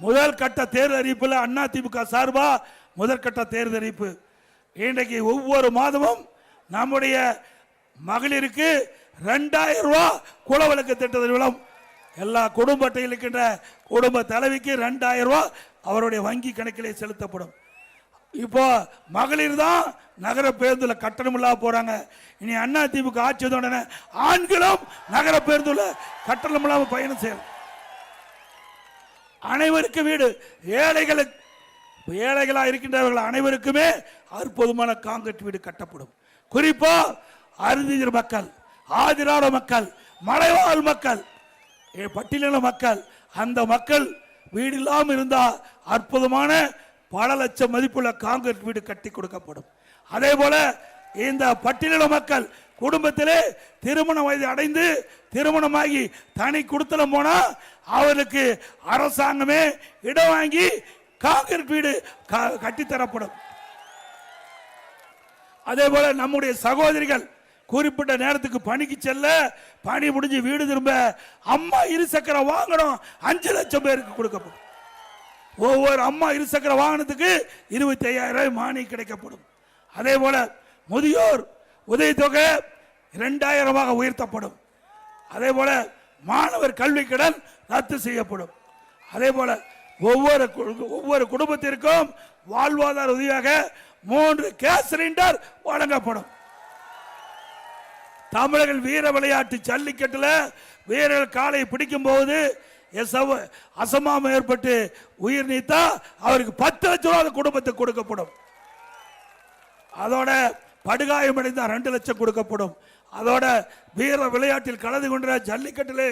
முதல் கட்ட தேர்தல் அறிவிப்பில் அதிமுக சார்பா முதற்கட்ட தேர்தல் அறிவிப்பு. இன்றைக்கு ஒவ்வொரு மாதமும் நம்முடைய மகளிருக்கு 2000 ரூபாய் குலவிளக்கு திட்டத்தின் மூலம் எல்லா குடும்ப அட்டையில் இருக்கின்ற குடும்ப தலைவிக்கு 2000 ரூபாய் அவருடைய வங்கி கணக்கிலே செலுத்தப்படும். இப்போ மகளிர் தான் நகர பேருந்துல கட்டணம் இல்லாம போறாங்க. இனி அதிமுக ஆட்சி வந்த ஆண்களும் நகர பேருந்துல கட்டணம் இல்லாம பயணம் செய்யணும். அனைவருக்கு வீடு, ஏழைகளா இருக்கின்றவர்கள் அனைவருக்குமே அற்புதமான காங்கிரீட் வீடு கட்டப்படும். குறிப்பா அருந்தியர் மக்கள், ஆதிராட மக்கள், மலைவாழ் மக்கள், பட்டியலின மக்கள், அந்த மக்கள் வீடு இல்லாமல் இருந்தா அற்புதமான பல லட்சம் மதிப்புள்ள காங்கிரீட் வீடு கட்டி கொடுக்கப்படும். அதே போல இந்த பட்டியலின மக்கள் குடும்பத்திலே திருமண வயது அடைந்து திருமணமாகி தனி குடுத்தலம் போனா அவருக்கு அரசாங்கமே இடம் வாங்கி காங்கிரீட் வீடு கட்டித்தரப்படும். அதே போல நம்முடைய சகோதரிகள் குறிப்பிட்ட நேரத்துக்கு பணிக்கு செல்ல, பணி முடிஞ்சு வீடு திரும்ப அம்மா இருசக்கர வாகனம் 5 லட்சம் பேருக்கு கொடுக்கப்படும். ஒவ்வொரு அம்மா இருசக்கர வாகனத்துக்கு 25,000 ரூபாய் மானியம் கிடைக்கப்படும். அதே போல முதியோர் உதவித்தொகை 2000 உயர்த்தப்படும். அதே போல மாணவர் கல்வி கடன் ரத்து செய்யப்படும். அதே போல ஒவ்வொரு குடும்பத்திற்கும் வாழ்வாதார உதவியாக 3 கேஸ் சிலிண்டர் வழங்கப்படும். தமிழர்கள் வீர விளையாட்டு ஜல்லிக்கட்டுல வீரர்கள் காலை பிடிக்கும் போது அசமானம் ஏற்பட்டு உயிர் நீத்தா அவருக்கு 10 லட்சம் ரூபாய் குடும்பத்துக்கு கொடுக்கப்படும். அதோட படுகாயமடைந்த 2 லட்சம் கொடுக்கப்படும். அதோட வீர விளையாட்டில் கலந்து கொண்ட ஜல்லிக்கட்டிலே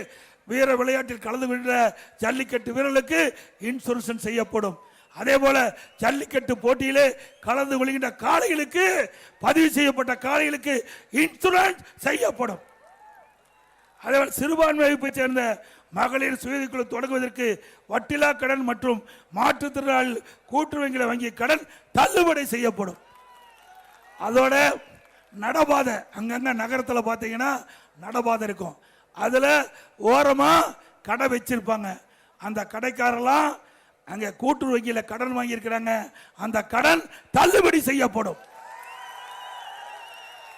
வீர விளையாட்டில் கலந்து கொண்ட ஜல்லிக்கட்டு வீரர்களுக்கு இன்சூரன்ஸ் செய்யப்படும். அதே போல ஜல்லிக்கட்டு போட்டியிலே கலந்து கொள்கின்ற காளைகளுக்கு, பதிவு செய்யப்பட்ட காளைகளுக்கு இன்சூரன்ஸ் செய்யப்படும். அதே போல சிறுபான்மை வகுப்பை சேர்ந்த மகளிர் சுயக்குழு தொடங்குவதற்கு வட்டிலா கடன் மற்றும் மாற்றுத்திறனாளி கூட்டுறவு வங்கி கடன் தள்ளுபடி செய்யப்படும். அதோட நடபாதை, அங்கங்க நகரத்தில் பார்த்தீங்கன்னா நடபாதை இருக்கும், அதுல ஓரமா கடை வச்சிருப்பாங்க. அந்த கடைக்காரெல்லாம் அங்க கூட்டுறவு வங்கியில கடன் வாங்கி இருக்கிறாங்க, அந்த கடன் தள்ளுபடி செய்யப்படும்.